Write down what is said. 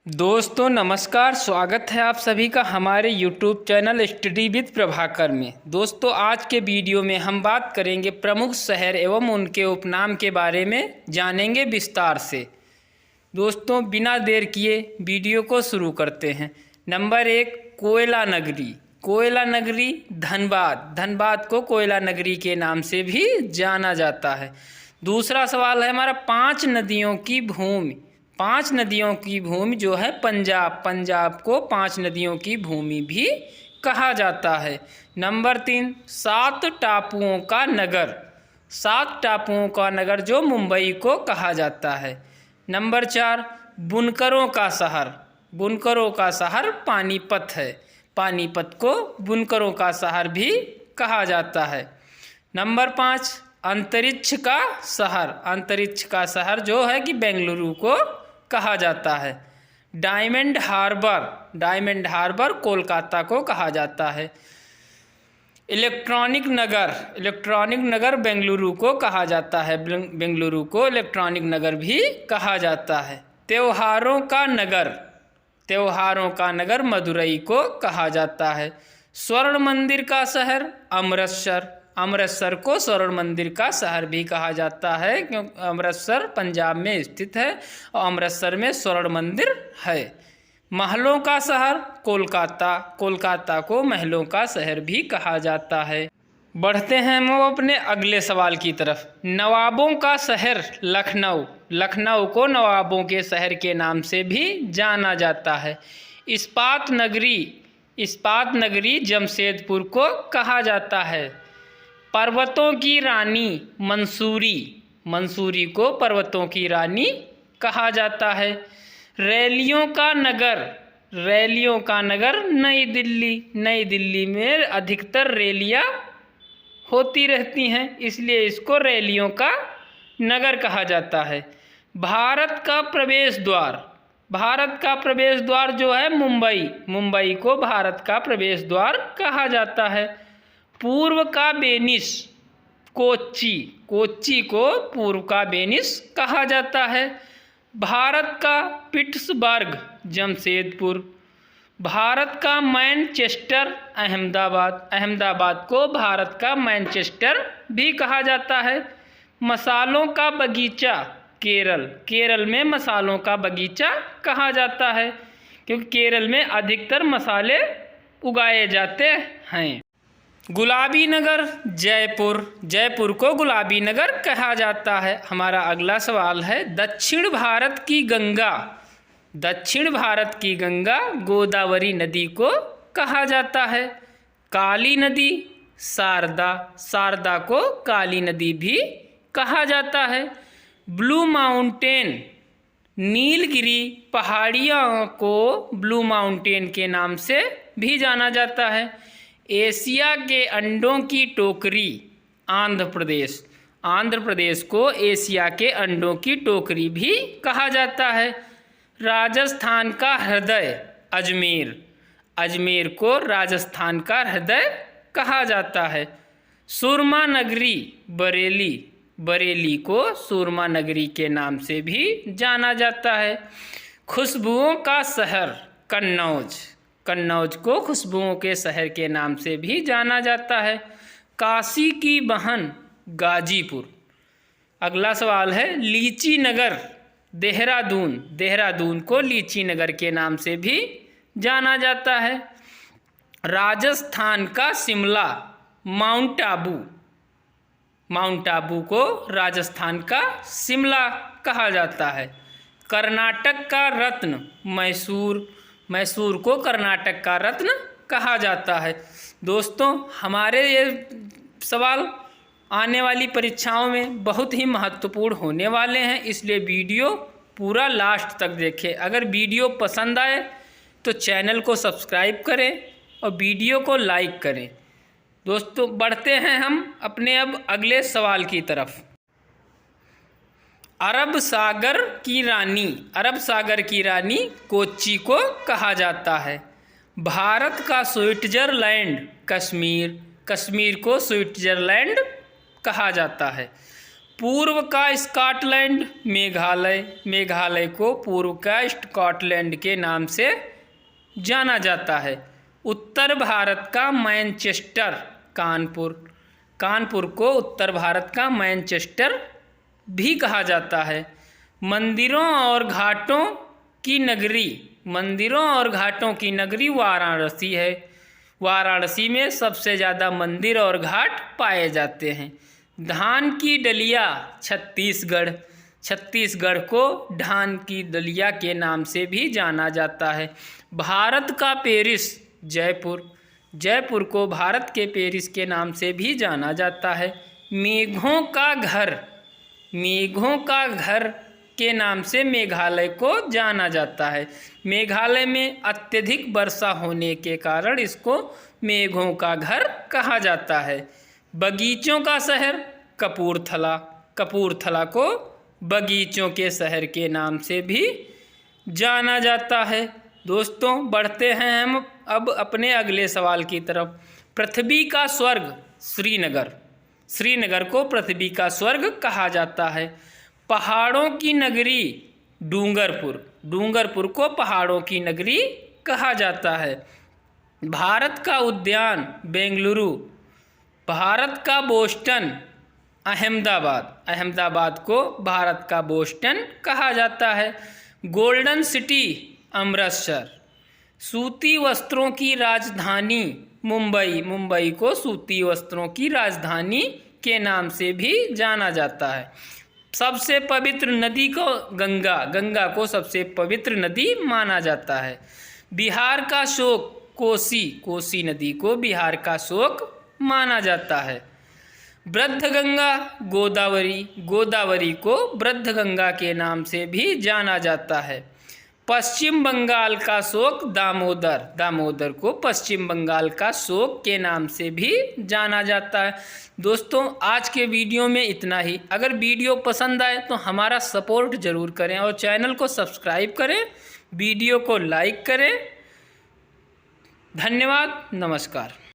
दोस्तों नमस्कार, स्वागत है आप सभी का हमारे YouTube channel study with Prabhakar में। दोस्तों आज के वीडियो में हम बात करेंगे प्रमुख शहर एवं उनके उपनाम के बारे में जानेंगे विस्तार से। दोस्तों बिना देर किए वीडियो को शुरू करते हैं। नंबर 1, कोयला नगरी। कोयला नगरी धनबाद। धनबाद को कोयला नगरी के नाम से भी जाना जाता है। दूसरा सवाल है हमारा 5 नदियों की भूमि। 5 नदियों की भूमि जो है पंजाब। पंजाब को 5 नदियों की भूमि भी कहा जाता है। नंबर 3, 7 टापुओं का नगर। 7 टापुओं का नगर जो मुंबई को कहा जाता है। नंबर 4, बुनकरों का शहर। बुनकरों का शहर पानीपत है। पानीपत को बुनकरों का शहर भी कहा जाता है। नंबर 5, अंतरिक्ष का शहर। अंतरिक्ष का शहर जो है कि बेंगलुरु को कहा जाता है। Diamond harbour. Diamond harbour Kolkata को कहा जाता है। इलेक्ट्रॉनिक नगर। इलेक्ट्रॉनिक नगर बेंगलुरु को कहा जाता है। बेंगलुरु को इलेक्ट्रॉनिक नगर भी कहा जाता है। त्योहारों का नगर। त्योहारों का नगर मदुरई को कहा जाता है। स्वर्ण मंदिर का शहर अमृतसर। अमृतसर को स्वर्ण मंदिर का शहर भी कहा जाता है क्योंकि अमृतसर पंजाब में स्थित है और अमृतसर में स्वर्ण मंदिर है। महलों का शहर कोलकाता। कोलकाता को महलों का शहर भी कहा जाता है। बढ़ते हैं हम अपने अगले सवाल की तरफ। नवाबों का शहर लखनऊ। लखनऊ को नवाबों के शहर के नाम से भी जाना जाता है। इस्पात नगरी। इस्पात नगरी जमशेदपुर को कहा जाता है। पर्वतों की रानी मंसूरी। मंसूरी को पर्वतों की रानी कहा जाता है। रैलियों का नगर। रैलियों का नगर नई दिल्ली। नई दिल्ली में अधिकतर रैलियाँ होती रहती हैं, इसलिए इसको रैलियों का नगर कहा जाता है। भारत का प्रवेश द्वार। भारत का प्रवेश द्वार जो है मुंबई। मुंबई को भारत का प्रवेश द्वार कहा जाता है। पूर्व का वेनिस कोच्चि। कोच्चि को पूर्व का वेनिस कहा जाता है। भारत का पिट्सबर्ग जमशेदपुर। भारत का मैनचेस्टर अहमदाबाद। अहमदाबाद को भारत का मैनचेस्टर भी कहा जाता है। मसालों का बगीचा केरल। केरल में मसालों का बगीचा कहा जाता है क्योंकि केरल में अधिकतर मसाले उगाए जाते हैं। गुलाबी नगर जयपुर। जयपुर को गुलाबी नगर कहा जाता है। हमारा अगला सवाल है दक्षिण भारत की गंगा। दक्षिण भारत की गंगा गोदावरी नदी को कहा जाता है। काली नदी शारदा। शारदा को काली नदी भी कहा जाता है। ब्लू माउंटेन नीलगिरी पहाड़ियों को ब्लू माउंटेन के नाम से भी जाना जाता है। एशिया के अंडों की टोकरी आंध्र प्रदेश। आंध्र प्रदेश को एशिया के अंडों की टोकरी भी कहा जाता है। राजस्थान का हृदय अजमेर। अजमेर को राजस्थान का हृदय कहा जाता है। सुरमा नगरी बरेली। बरेली को सुरमा नगरी के नाम से भी जाना जाता है। खुशबुओं का शहर कन्नौज। कन्नौज को खुशबुओं के शहर के नाम से भी जाना जाता है। काशी की बहन गाजीपुर। अगला सवाल है लीची नगर देहरादून। देहरादून को लीची नगर के नाम से भी जाना जाता है। राजस्थान का शिमला माउंट आबू। माउंट आबू को राजस्थान का शिमला कहा जाता है। कर्नाटक का रत्न मैसूर। मैसूर को कर्नाटक का रत्न कहा जाता है। दोस्तों हमारे ये सवाल आने वाली परीक्षाओं में बहुत ही महत्वपूर्ण होने वाले हैं, इसलिए वीडियो पूरा लास्ट तक देखें। अगर वीडियो पसंद आए तो चैनल को सब्सक्राइब करें और वीडियो को लाइक करें। दोस्तों बढ़ते हैं हम अपने अब अगले सवाल की तरफ। अरब सागर की रानी। अरब सागर की रानी कोच्चि को कहा जाता है। भारत का स्विट्जरलैंड कश्मीर। कश्मीर को स्विट्जरलैंड कहा जाता है। पूर्व का स्कॉटलैंड मेघालय, मेघालय को पूर्व का स्कॉटलैंड के नाम से जाना जाता है। उत्तर भारत का मैनचेस्टर कानपुर, कानपुर को उत्तर भारत का मैनचेस्टर भी कहा जाता है। मंदिरों और घाटों की नगरी, मंदिरों और घाटों की नगरी वाराणसी है। वाराणसी में सबसे ज़्यादा मंदिर और घाट पाए जाते हैं। धान की डलिया छत्तीसगढ़, छत्तीसगढ़ को धान की डलिया के नाम से भी जाना जाता है। भारत का पेरिस जयपुर, जयपुर को भारत के पेरिस के नाम से भी जाना जाता है। मेघों का घर, मेघों का घर के नाम से मेघालय को जाना जाता है। मेघालय में अत्यधिक वर्षा होने के कारण इसको मेघों का घर कहा जाता है। बगीचों का शहर कपूरथला, कपूरथला को बगीचों के शहर के नाम से भी जाना जाता है। दोस्तों बढ़ते हैं हम अब अपने अगले सवाल की तरफ। पृथ्वी का स्वर्ग श्रीनगर, श्रीनगर को पृथ्वी का स्वर्ग कहा जाता है। पहाड़ों की नगरी डूंगरपुर, डूंगरपुर को पहाड़ों की नगरी कहा जाता है। भारत का उद्यान बेंगलुरु, भारत का बोस्टन अहमदाबाद, अहमदाबाद को भारत का बोस्टन कहा जाता है। गोल्डन सिटी अमृतसर, सूती वस्त्रों की राजधानी मुंबई, मुंबई को सूती वस्त्रों की राजधानी के नाम से भी जाना जाता है। सबसे पवित्र नदी को गंगा, गंगा को सबसे पवित्र नदी माना जाता है। बिहार का शोक कोसी, कोसी नदी को बिहार का शोक माना जाता है। वृद्धगंगा गोदावरी, गोदावरी को वृद्धगंगा के नाम से भी जाना जाता है। पश्चिम बंगाल का शोक दामोदर, दामोदर को पश्चिम बंगाल का शोक के नाम से भी जाना जाता है। दोस्तों आज के वीडियो में इतना ही। अगर वीडियो पसंद आए तो हमारा सपोर्ट ज़रूर करें और चैनल को सब्सक्राइब करें, वीडियो को लाइक करें। धन्यवाद, नमस्कार।